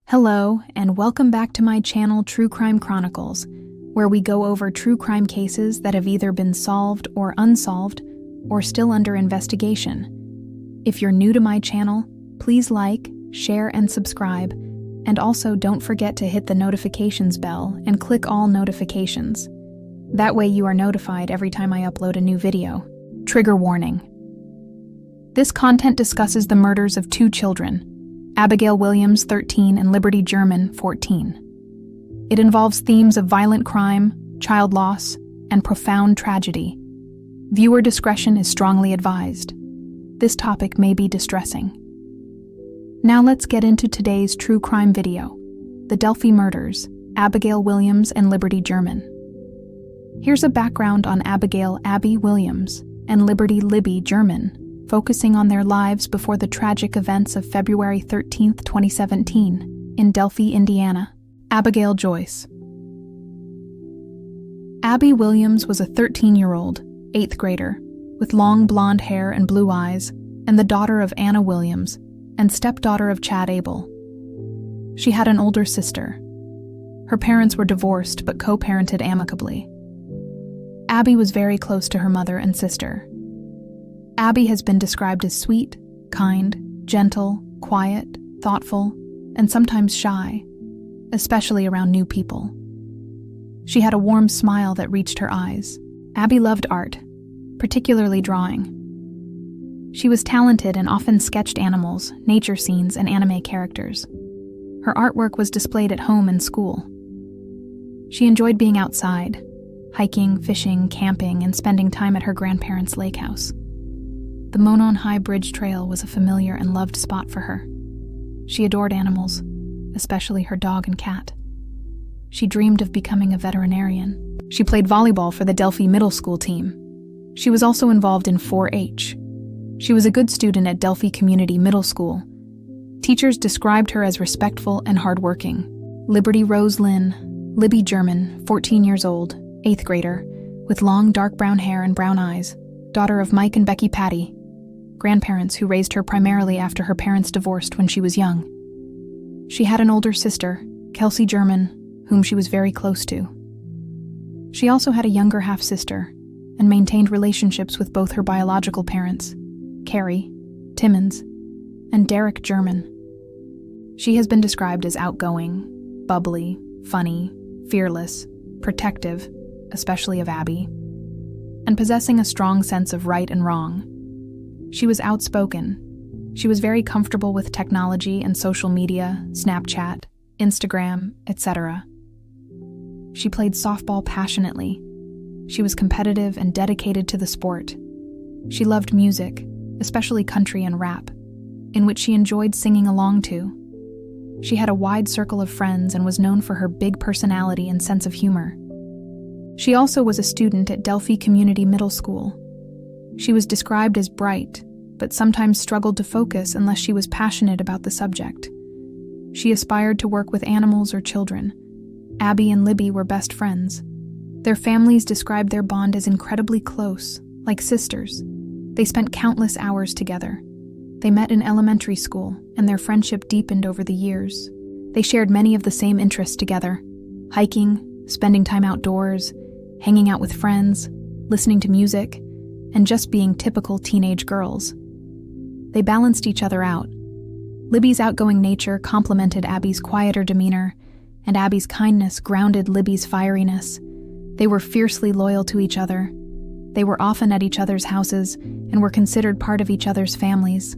Hello, and welcome back to my channel True Crime Chronicles, where we go over true crime cases that have either been solved or unsolved, or still under investigation. If you're new to my channel, please like, share, and subscribe, and also don't forget to hit the notifications bell and click all notifications. That way you are notified every time I upload a new video. Trigger warning. This content discusses the murders of two children, Abigail Williams, 13, and Liberty German, 14. It involves themes of violent crime, child loss, and profound tragedy. Viewer discretion is strongly advised. This topic may be distressing. Now let's get into today's true crime video, the Delphi murders, Abigail Williams and Liberty German. Here's a background on Abigail Abby Williams and Liberty Libby German, focusing on their lives before the tragic events of February 13, 2017, in Delphi, Indiana. Abigail Joyce. Abby Williams was a 13-year-old, 8th grader, with long blonde hair and blue eyes, and the daughter of Anna Williams and stepdaughter of Chad Abel. She had an older sister. Her parents were divorced but co-parented amicably. Abby was very close to her mother and sister. Abby has been described as sweet, kind, gentle, quiet, thoughtful, and sometimes shy, especially around new people. She had a warm smile that reached her eyes. Abby loved art, particularly drawing. She was talented and often sketched animals, nature scenes, and anime characters. Her artwork was displayed at home and school. She enjoyed being outside, hiking, fishing, camping, and spending time at her grandparents' lake house. The Monon High Bridge Trail was a familiar and loved spot for her. She adored animals, especially her dog and cat. She dreamed of becoming a veterinarian. She played volleyball for the Delphi Middle School team. She was also involved in 4-H. She was a good student at Delphi Community Middle School. Teachers described her as respectful and hardworking. Liberty Rose Lynn, Libby German, 14 years old, 8th grader, with long dark brown hair and brown eyes, daughter of Mike and Becky Patty, grandparents who raised her primarily after her parents divorced when she was young. She had an older sister, Kelsey German, whom she was very close to. She also had a younger half-sister and maintained relationships with both her biological parents, Carrie, Timmons, and Derek German. She has been described as outgoing, bubbly, funny, fearless, protective, especially of Abby, and possessing a strong sense of right and wrong. She was outspoken. She was very comfortable with technology and social media, Snapchat, Instagram, etc. She played softball passionately. She was competitive and dedicated to the sport. She loved music, especially country and rap, in which she enjoyed singing along to. She had a wide circle of friends and was known for her big personality and sense of humor. She also was a student at Delphi Community Middle School. She was described as bright, but sometimes struggled to focus unless she was passionate about the subject. She aspired to work with animals or children. Abby and Libby were best friends. Their families described their bond as incredibly close, like sisters. They spent countless hours together. They met in elementary school, and their friendship deepened over the years. They shared many of the same interests together: hiking, spending time outdoors, hanging out with friends, listening to music, and just being typical teenage girls. They balanced each other out. Libby's outgoing nature complemented Abby's quieter demeanor, and Abby's kindness grounded Libby's fieriness. They were fiercely loyal to each other. They were often at each other's houses and were considered part of each other's families.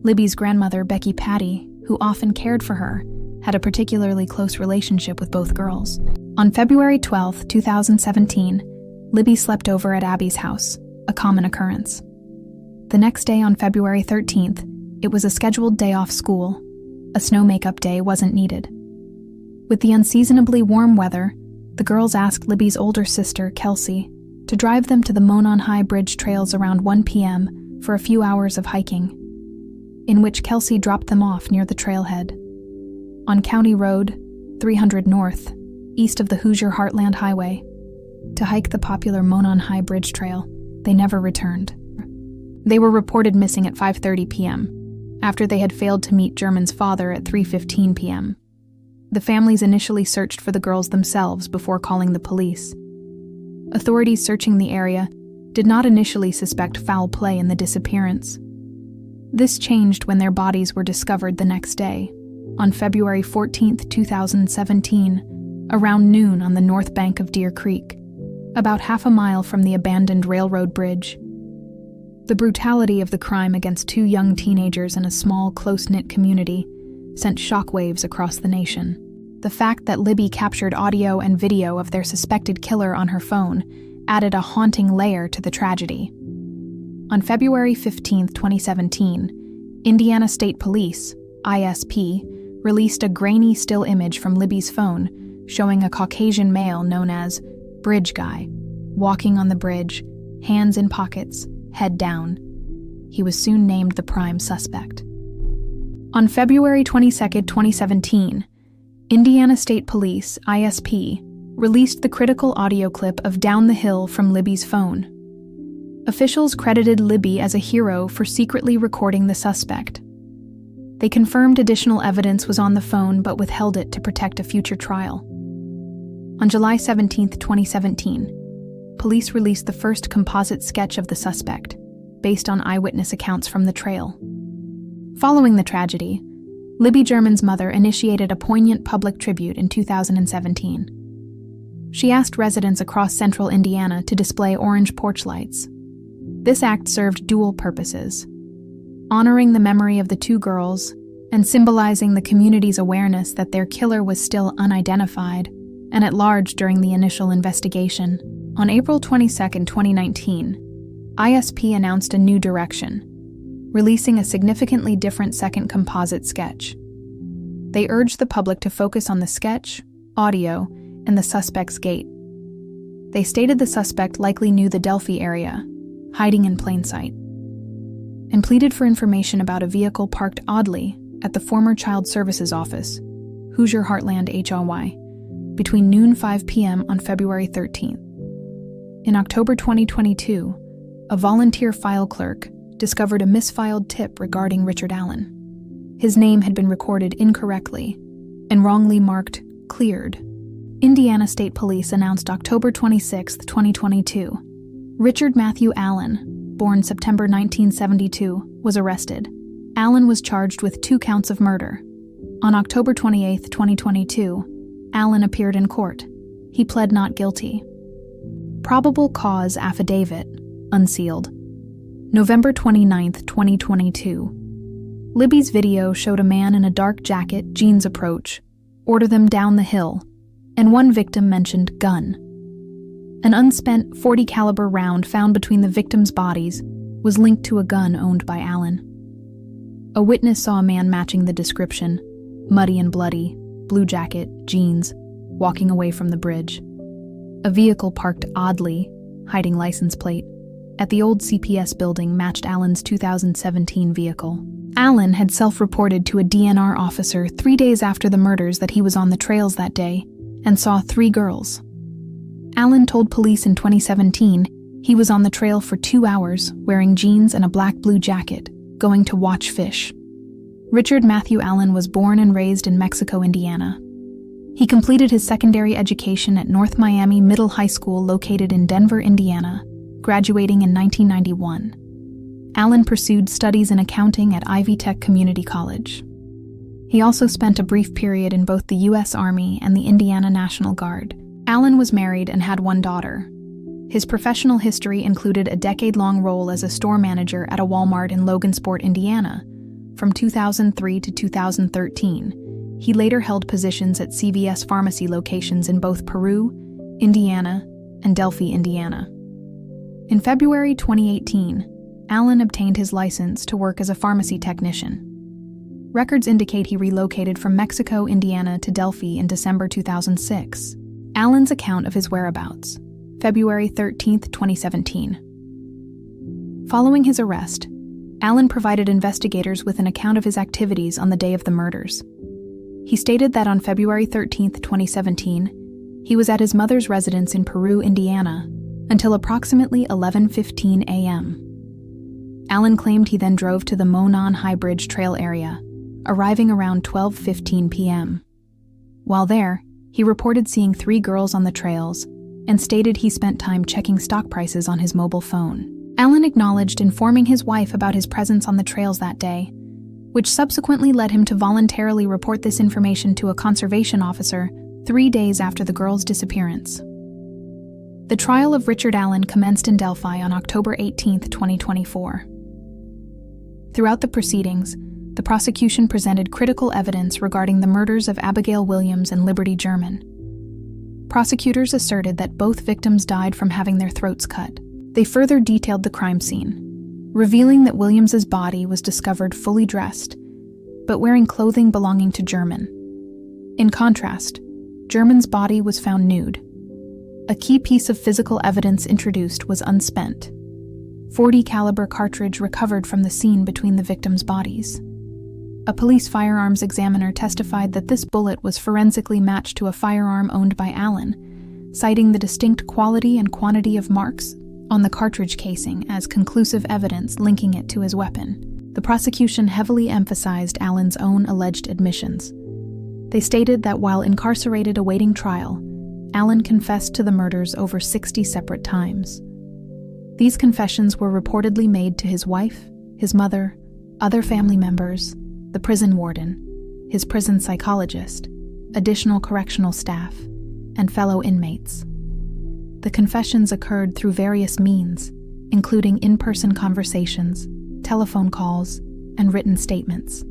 Libby's grandmother, Becky Patty, who often cared for her, had a particularly close relationship with both girls. On February 12, 2017, Libby slept over at Abby's house, a common occurrence. The next day on February 13th, it was a scheduled day off school. A snow makeup day wasn't needed. With the unseasonably warm weather, the girls asked Libby's older sister, Kelsey, to drive them to the Monon High Bridge trails around 1 p.m. for a few hours of hiking, in which Kelsey dropped them off near the trailhead. On County Road 300 North, east of the Hoosier Heartland Highway, to hike the popular Monon High Bridge Trail. They never returned. They were reported missing at 5:30 p.m. after they had failed to meet German's father at 3:15 p.m. The families initially searched for the girls themselves before calling the police. Authorities searching the area did not initially suspect foul play in the disappearance. This changed when their bodies were discovered the next day, on February 14, 2017, around noon on the north bank of Deer Creek, about half a mile from the abandoned railroad bridge. The brutality of the crime against two young teenagers in a small, close-knit community sent shockwaves across the nation. The fact that Libby captured audio and video of their suspected killer on her phone added a haunting layer to the tragedy. On February 15, 2017, Indiana State Police, ISP, released a grainy still image from Libby's phone showing a Caucasian male known as Bridge Guy, walking on the bridge, hands in pockets, head down. He was soon named the prime suspect. On February 22, 2017, Indiana State Police, ISP, released the critical audio clip of Down the Hill from Libby's phone. Officials credited Libby as a hero for secretly recording the suspect. They confirmed additional evidence was on the phone but withheld it to protect a future trial. On July 17, 2017, police released the first composite sketch of the suspect, based on eyewitness accounts from the trail. Following the tragedy, Libby German's mother initiated a poignant public tribute in 2017. She asked residents across central Indiana to display orange porch lights. This act served dual purposes: honoring the memory of the two girls and symbolizing the community's awareness that their killer was still unidentified and at large during the initial investigation. On April 22, 2019, ISP announced a new direction, releasing a significantly different second composite sketch. They urged the public to focus on the sketch, audio, and the suspect's gait. They stated the suspect likely knew the Delphi area, hiding in plain sight, and pleaded for information about a vehicle parked oddly at the former Child Services Office, Hoosier Heartland HRY, between noon 5 p.m. on February 13th. In October 2022, a volunteer file clerk discovered a misfiled tip regarding Richard Allen. His name had been recorded incorrectly and wrongly marked cleared. Indiana State Police announced October 26, 2022. Richard Matthew Allen, born September 1972, was arrested. Allen was charged with 2 counts of murder. On October 28, 2022, Allen appeared in court. He pled not guilty. Probable cause affidavit, unsealed. November 29, 2022. Libby's video showed a man in a dark jacket, jeans approach, order them down the hill, and one victim mentioned gun. An unspent .40 caliber round found between the victims' bodies was linked to a gun owned by Allen. A witness saw a man matching the description, muddy and bloody, blue jacket, jeans, walking away from the bridge. A vehicle parked oddly, hiding license plate, at the old CPS building matched Allen's 2017 vehicle. Allen had self-reported to a DNR officer 3 days after the murders that he was on the trails that day and saw 3 girls. Allen told police in 2017 he was on the trail for 2 hours wearing jeans and a black-blue jacket, going to watch fish. Richard Matthew Allen was born and raised in Mexico, Indiana. He completed his secondary education at North Miami Middle High School located in Denver, Indiana, graduating in 1991. Allen pursued studies in accounting at Ivy Tech Community College. He also spent a brief period in both the U.S. Army and the Indiana National Guard. Allen was married and had 1 daughter. His professional history included a decade-long role as a store manager at a Walmart in Logansport, Indiana. From 2003 to 2013, he later held positions at CVS pharmacy locations in both Peru, Indiana, and Delphi, Indiana. In February 2018, Allen obtained his license to work as a pharmacy technician. Records indicate he relocated from Mexico, Indiana to Delphi in December 2006. Allen's account of his whereabouts, February 13, 2017. Following his arrest, Allen provided investigators with an account of his activities on the day of the murders. He stated that on February 13, 2017, he was at his mother's residence in Peru, Indiana, until approximately 11:15 a.m. Allen claimed he then drove to the Monon High Bridge Trail area, arriving around 12:15 p.m. While there, he reported seeing 3 girls on the trails and stated he spent time checking stock prices on his mobile phone. Allen acknowledged informing his wife about his presence on the trails that day, which subsequently led him to voluntarily report this information to a conservation officer 3 days after the girls' disappearance. The trial of Richard Allen commenced in Delphi on October 18, 2024. Throughout the proceedings, the prosecution presented critical evidence regarding the murders of Abigail Williams and Liberty German. Prosecutors asserted that both victims died from having their throats cut. They further detailed the crime scene, revealing that Williams's body was discovered fully dressed, but wearing clothing belonging to German. In contrast, German's body was found nude. A key piece of physical evidence introduced was unspent. .40 caliber cartridge recovered from the scene between the victims' bodies. A police firearms examiner testified that this bullet was forensically matched to a firearm owned by Allen, citing the distinct quality and quantity of marks on the cartridge casing as conclusive evidence linking it to his weapon. The prosecution heavily emphasized Allen's own alleged admissions. They stated that while incarcerated awaiting trial, Allen confessed to the murders over 60 separate times. These confessions were reportedly made to his wife, his mother, other family members, the prison warden, his prison psychologist, additional correctional staff, and fellow inmates. The confessions occurred through various means, including in-person conversations, telephone calls, and written statements.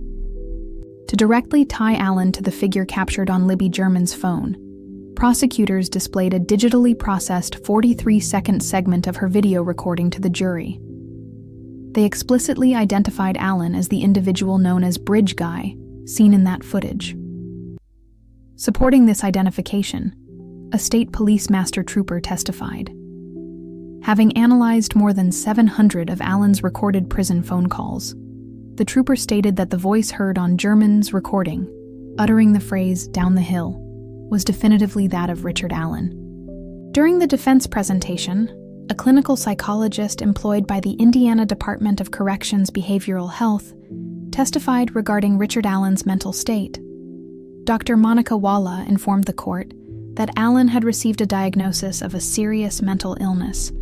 To directly tie Allen to the figure captured on Libby German's phone, prosecutors displayed a digitally processed 43-second segment of her video recording to the jury. They explicitly identified Allen as the individual known as Bridge Guy, seen in that footage. Supporting this identification, a state police master trooper testified. Having analyzed more than 700 of Allen's recorded prison phone calls, the trooper stated that the voice heard on German's recording, uttering the phrase "down the hill," was definitively that of Richard Allen. During the defense presentation, a clinical psychologist employed by the Indiana Department of Corrections Behavioral Health testified regarding Richard Allen's mental state. Dr. Monica Walla informed the court that Allen had received a diagnosis of a serious mental illness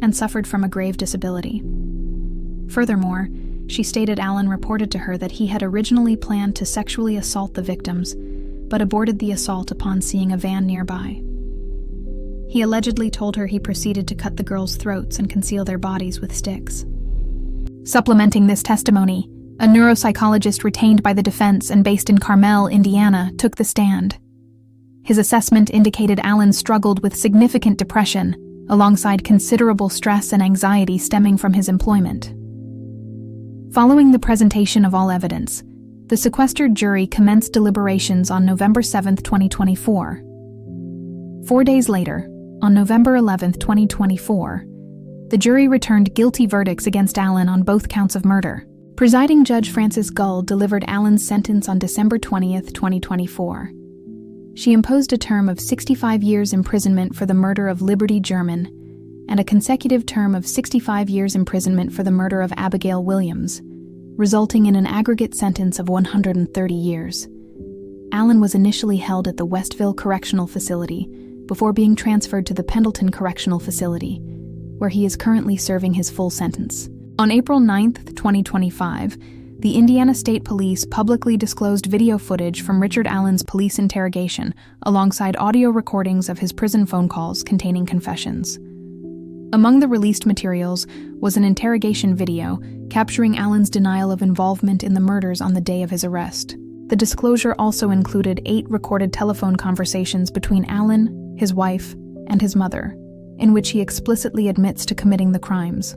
and suffered from a grave disability. Furthermore, she stated Allen reported to her that he had originally planned to sexually assault the victims, but aborted the assault upon seeing a van nearby. He allegedly told her he proceeded to cut the girls' throats and conceal their bodies with sticks. Supplementing this testimony, a neuropsychologist retained by the defense and based in Carmel, Indiana, took the stand. His assessment indicated Allen struggled with significant depression, alongside considerable stress and anxiety stemming from his employment. Following the presentation of all evidence, the sequestered jury commenced deliberations on November 7, 2024. 4 days later, on November 11, 2024, the jury returned guilty verdicts against Allen on both counts of murder. Presiding Judge Frances Gull delivered Allen's sentence on December 20, 2024. She imposed a term of 65 years imprisonment for the murder of Liberty German and a consecutive term of 65 years imprisonment for the murder of Abigail Williams, resulting in an aggregate sentence of 130 years. Allen was initially held at the Westville Correctional Facility before being transferred to the Pendleton Correctional Facility, where he is currently serving his full sentence. On April 9, 2025, the Indiana State Police publicly disclosed video footage from Richard Allen's police interrogation alongside audio recordings of his prison phone calls containing confessions. Among the released materials was an interrogation video capturing Allen's denial of involvement in the murders on the day of his arrest. The disclosure also included 8 recorded telephone conversations between Allen, his wife, and his mother, in which he explicitly admits to committing the crimes.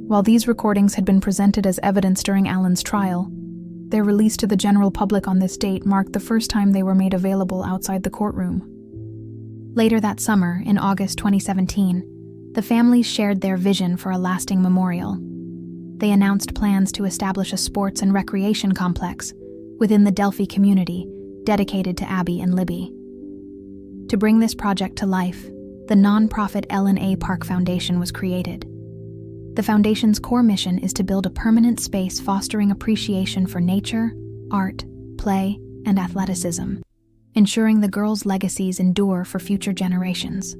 While these recordings had been presented as evidence during Allen's trial, their release to the general public on this date marked the first time they were made available outside the courtroom. Later that summer, in August 2017, the families shared their vision for a lasting memorial. They announced plans to establish a sports and recreation complex within the Delphi community dedicated to Abby and Libby. To bring this project to life, the nonprofit Ellen A. Park Foundation was created. The Foundation's core mission is to build a permanent space fostering appreciation for nature, art, play, and athleticism, ensuring the girls' legacies endure for future generations.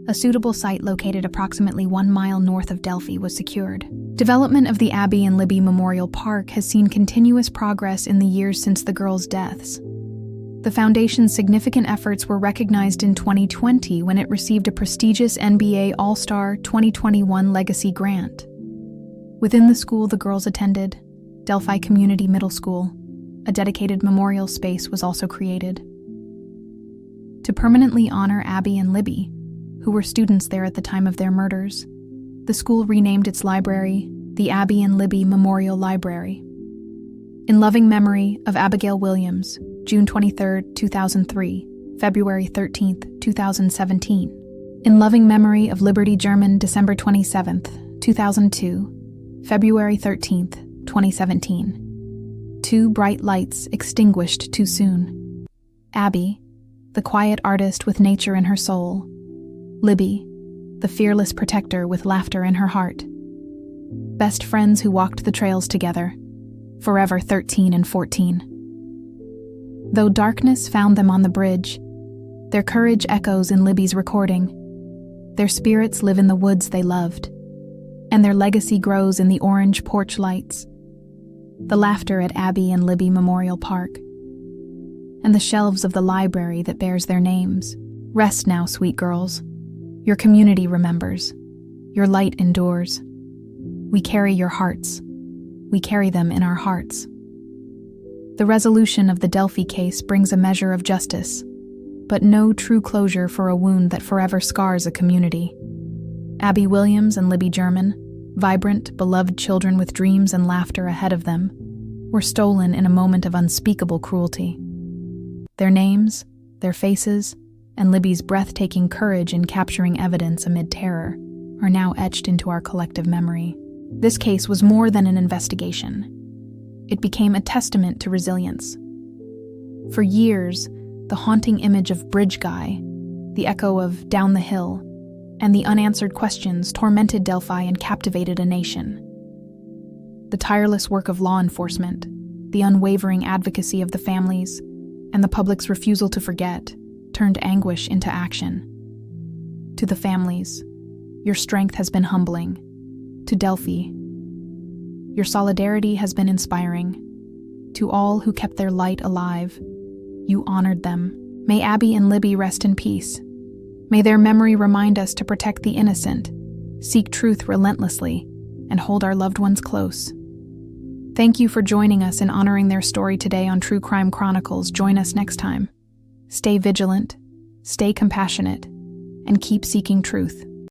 A suitable site located approximately 1 mile north of Delphi was secured. Development of the Abby and Libby Memorial Park has seen continuous progress in the years since the girls' deaths. The Foundation's significant efforts were recognized in 2020 when it received a prestigious NBA All-Star 2021 Legacy Grant. Within the school the girls attended, Delphi Community Middle School, a dedicated memorial space was also created. To permanently honor Abby and Libby, who were students there at the time of their murders, the school renamed its library the Abby and Libby Memorial Library. In loving memory of Abigail Williams, June 23, 2003, February 13, 2017. In loving memory of Liberty German, December 27, 2002, February 13, 2017. 2 bright lights extinguished too soon. Abby, the quiet artist with nature in her soul. Libby, the fearless protector with laughter in her heart. Best friends who walked the trails together, forever 13 and 14. Though darkness found them on the bridge, their courage echoes in Libby's recording. Their spirits live in the woods they loved, and their legacy grows in the orange porch lights, the laughter at Abby and Libby Memorial Park, and the shelves of the library that bears their names. Rest now, sweet girls. Your community remembers. Your light endures. We carry your hearts. We carry them in our hearts. The resolution of the Delphi case brings a measure of justice, but no true closure for a wound that forever scars a community. Abby Williams and Libby German, vibrant, beloved children with dreams and laughter ahead of them, were stolen in a moment of unspeakable cruelty. Their names, their faces, and Libby's breathtaking courage in capturing evidence amid terror are now etched into our collective memory. This case was more than an investigation. It became a testament to resilience. For years, the haunting image of Bridge Guy, the echo of Down the Hill, and the unanswered questions tormented Delphi and captivated a nation. The tireless work of law enforcement, the unwavering advocacy of the families, and the public's refusal to forget turned anguish into action. To the families, your strength has been humbling. To Delphi, your solidarity has been inspiring. To all who kept their light alive, you honored them. May Abby and Libby rest in peace. May their memory remind us to protect the innocent, seek truth relentlessly, and hold our loved ones close. Thank you for joining us in honoring their story today on True Crime Chronicles. Join us next time. Stay vigilant, stay compassionate, and keep seeking truth.